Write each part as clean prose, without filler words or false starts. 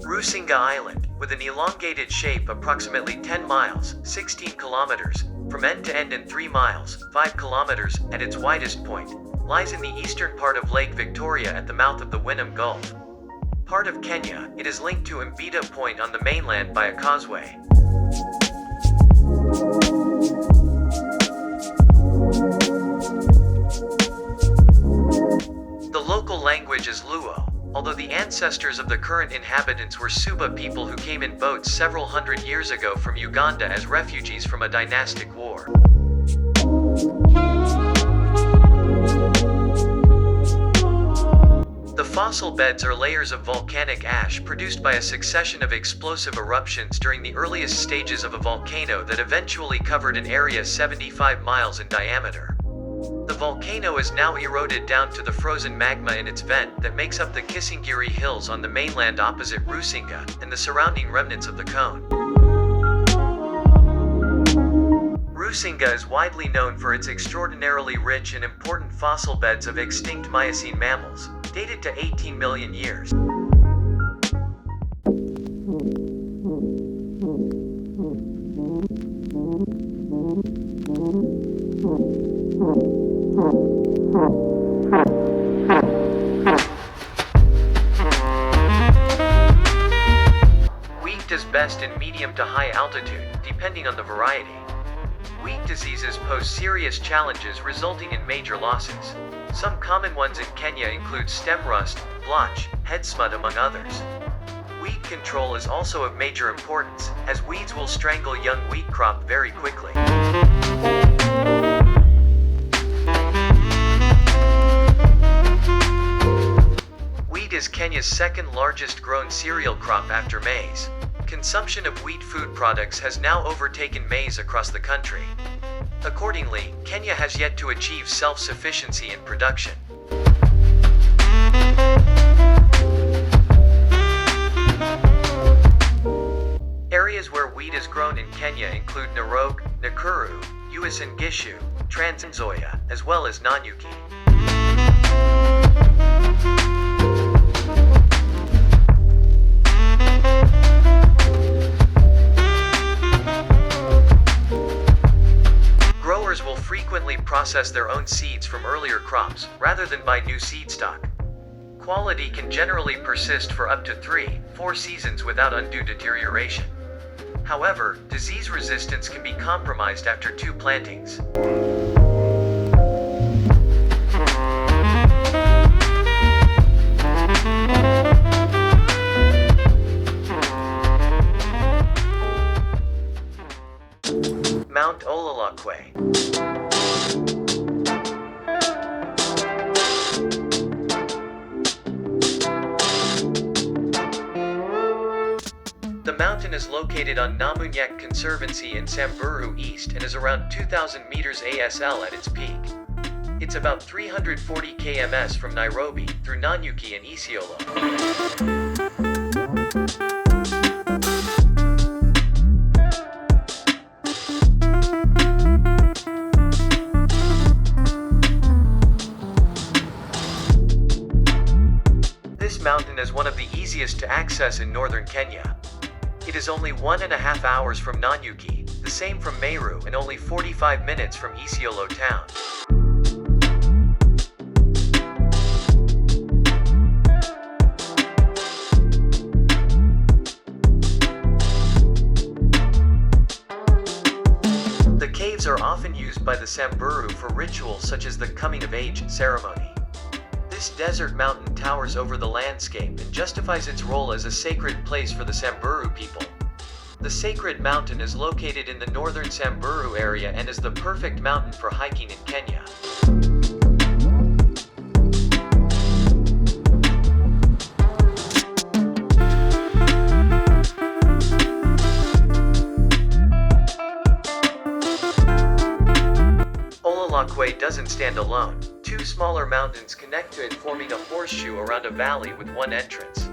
RUSINGA Island, with an elongated shape approximately 10 miles, 16 kilometers, from end to end and 3 miles, 5 kilometers, at its widest point, lies in the eastern part of Lake Victoria at the mouth of the Wynnum Gulf. Part of Kenya, it is linked to Mbita Point on the mainland by a causeway. The local language is Luo, although the ancestors of the current inhabitants were Suba people who came in boats several hundred years ago from Uganda as refugees from a dynastic war. The fossil beds are layers of volcanic ash produced by a succession of explosive eruptions during the earliest stages of a volcano that eventually covered an area 75 miles in diameter. The volcano is now eroded down to the frozen magma in its vent that makes up the Kisingiri Hills on the mainland opposite Rusinga, and the surrounding remnants of the cone. Rusinga is widely known for its extraordinarily rich and important fossil beds of extinct Miocene mammals, dated to 18 million years. Wheat does best in medium to high altitude, depending on the variety. Wheat diseases pose serious challenges resulting in major losses. Some common ones in Kenya include stem rust, blotch, head smut among others. Weed control is also of major importance, as weeds will strangle young wheat crop very quickly. Wheat is Kenya's second largest grown cereal crop after maize. Consumption of wheat food products has now overtaken maize across the country. Accordingly, Kenya has yet to achieve self-sufficiency in production. Areas where wheat is grown in Kenya include Narok, Nakuru, Uasin Gishu, Trans Nzoia, as well as Nanyuki. Growers will frequently process their own seeds from earlier crops, rather than buy new seed stock. Quality can generally persist for up to 3-4 seasons without undue deterioration. However, disease resistance can be compromised after 2 plantings. Mount Ololokwe. The mountain is located on Namunyak Conservancy in Samburu East and is around 2,000 meters ASL at its peak. It's about 340 kms from Nairobi, through Nanyuki and Isiolo. This mountain is one of the easiest to access in northern Kenya. It is only 1.5 hours from Nanyuki, the same from Meru, and only 45 minutes from Isiolo town. The caves are often used by the Samburu for rituals such as the coming-of-age ceremony. This desert mountain towers over the landscape and justifies its role as a sacred place for the Samburu people. The sacred mountain is located in the northern Samburu area and is the perfect mountain for hiking in Kenya. walkway doesn't stand alone. Two smaller mountains connect to it, forming a horseshoe around a valley with one entrance.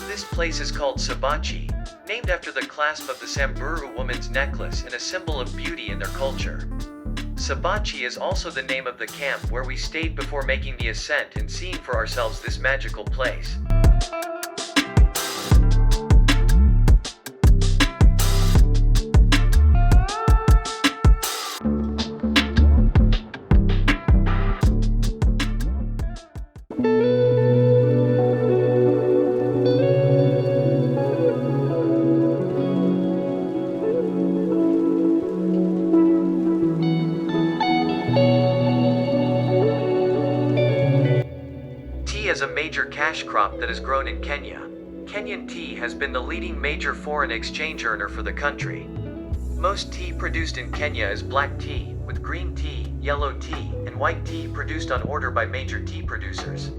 This place is called Sabachi, named after the clasp of the Samburu woman's necklace and a symbol of beauty in their culture. Sabachi is also the name of the camp where we stayed before making the ascent and seeing for ourselves this magical place. Is a major cash crop that is grown in Kenya. Kenyan tea has been the leading major foreign exchange earner for the country. Most tea produced in Kenya is black tea, with green tea, yellow tea, and white tea produced on order by major tea producers.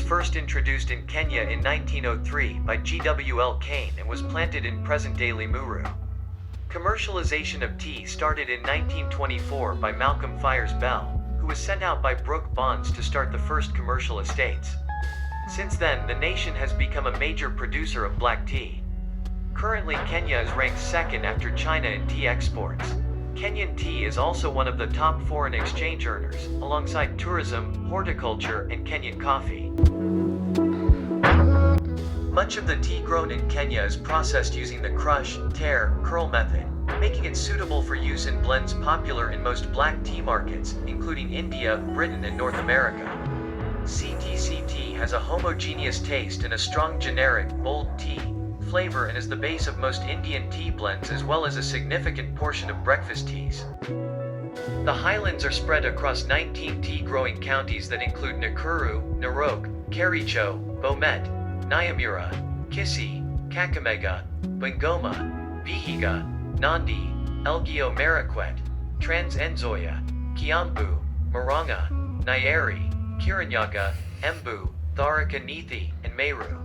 First introduced in Kenya in 1903 by G.W.L. Kane and was planted in present-day Limuru. Commercialization of tea started in 1924 by Malcolm Fyers Bell, who was sent out by Brooke Bonds to start the first commercial estates. Since then, the nation has become a major producer of black tea. Currently, Kenya is ranked second after China in tea exports. Kenyan tea is also one of the top foreign exchange earners, alongside tourism, horticulture, and Kenyan coffee. Much of the tea grown in Kenya is processed using the crush, tear, curl method, making it suitable for use in blends popular in most black tea markets, including India, Britain, and North America. CTC has a homogeneous taste and a strong generic, bold tea flavor and is the base of most Indian tea blends as well as a significant portion of breakfast teas. The highlands are spread across 19 tea-growing counties that include Nakuru, Narok, Kericho, Bomet, Nyamira, Kisii, Kakamega, Bungoma, Vihiga, Nandi, Elgeyo Marakwet, Trans-Nzoia, Kiambu, Murang'a, Nyeri, Kirinyaga, Embu, Tharaka Nithi, and Meru.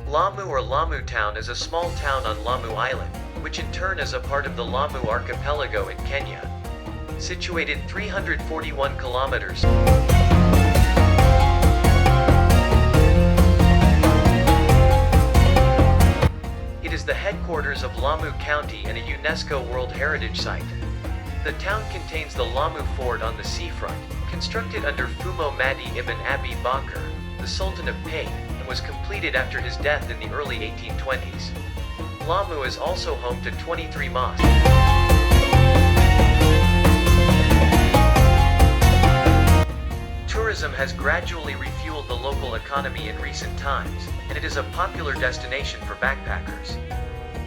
Lamu or Lamu Town is a small town on Lamu Island, which in turn is a part of the Lamu Archipelago in Kenya. Situated 341 kilometers. It is the headquarters of Lamu County and a UNESCO World Heritage Site. The town contains the Lamu Fort on the seafront, constructed under Fumo Madi ibn Abi Bakr, the Sultan of Pate, and was completed after his death in the early 1820s. Lamu is also home to 23 mosques. Tourism has gradually refueled the local economy in recent times, and it is a popular destination for backpackers.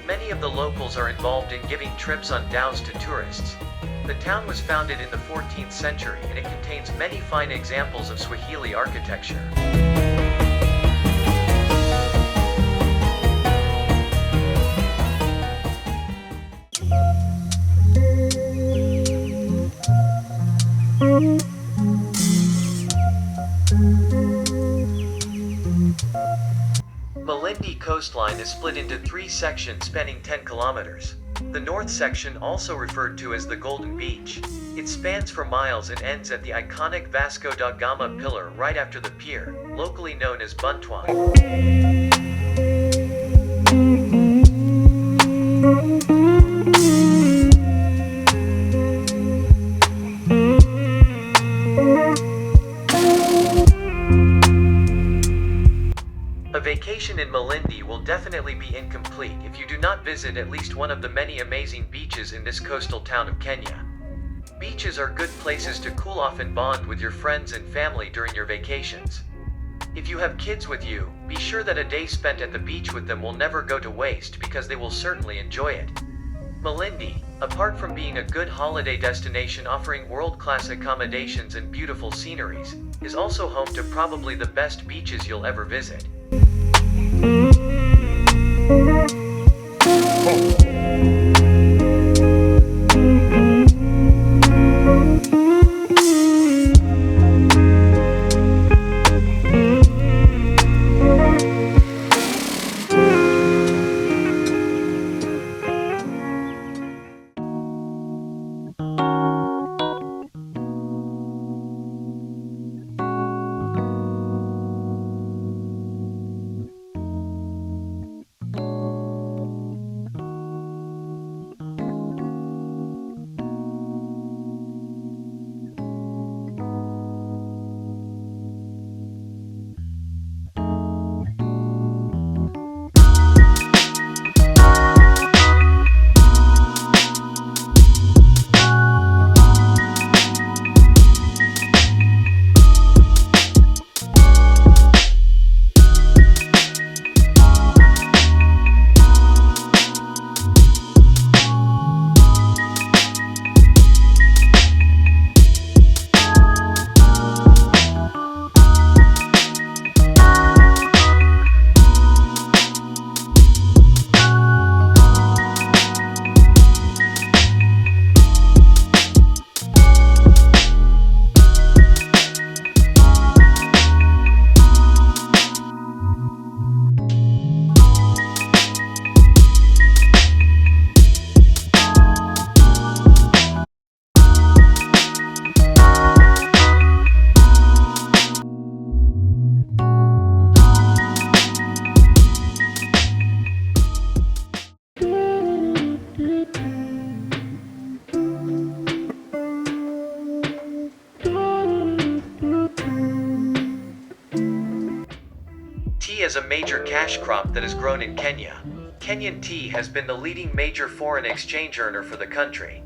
Many of the locals are involved in giving trips on dhows to tourists. The town was founded in the 14th century and it contains many fine examples of Swahili architecture. Malindi coastline is split into 3 sections spanning 10 kilometers. The north section, also referred to as the Golden Beach, it spans for miles and ends at the iconic Vasco da Gama pillar right after the pier, locally known as Buntwan. A vacation in Malindi will definitely be incomplete if you do not visit at least one of the many amazing beaches in this coastal town of Kenya. Beaches are good places to cool off and bond with your friends and family during your vacations. If you have kids with you, be sure that a day spent at the beach with them will never go to waste because they will certainly enjoy it. Malindi, apart from being a good holiday destination offering world-class accommodations and beautiful sceneries, is also home to probably the best beaches you'll ever visit. Tea is a major cash crop that is grown in Kenya. Kenyan tea has been the leading major foreign exchange earner for the country.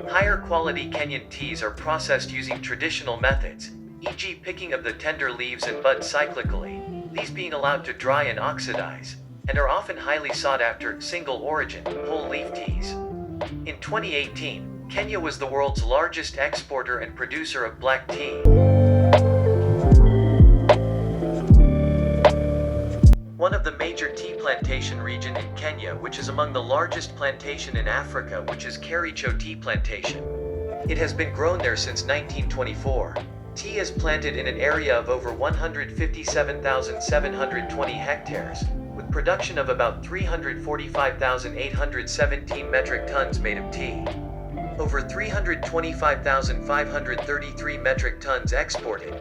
Higher quality Kenyan teas are processed using traditional methods, e.g. picking of the tender leaves and buds cyclically, these being allowed to dry and oxidize, and are often highly sought after single origin, whole leaf teas. In 2018, Kenya was the world's largest exporter and producer of black tea. One of the major tea plantation region in Kenya, which is among the largest plantation in Africa, which is KERICHO tea plantation. It has been grown there since 1924. Tea is planted in an area of over 157,720 hectares, with production of about 345,817 metric tons made of tea. Over 325,533 metric tons exported.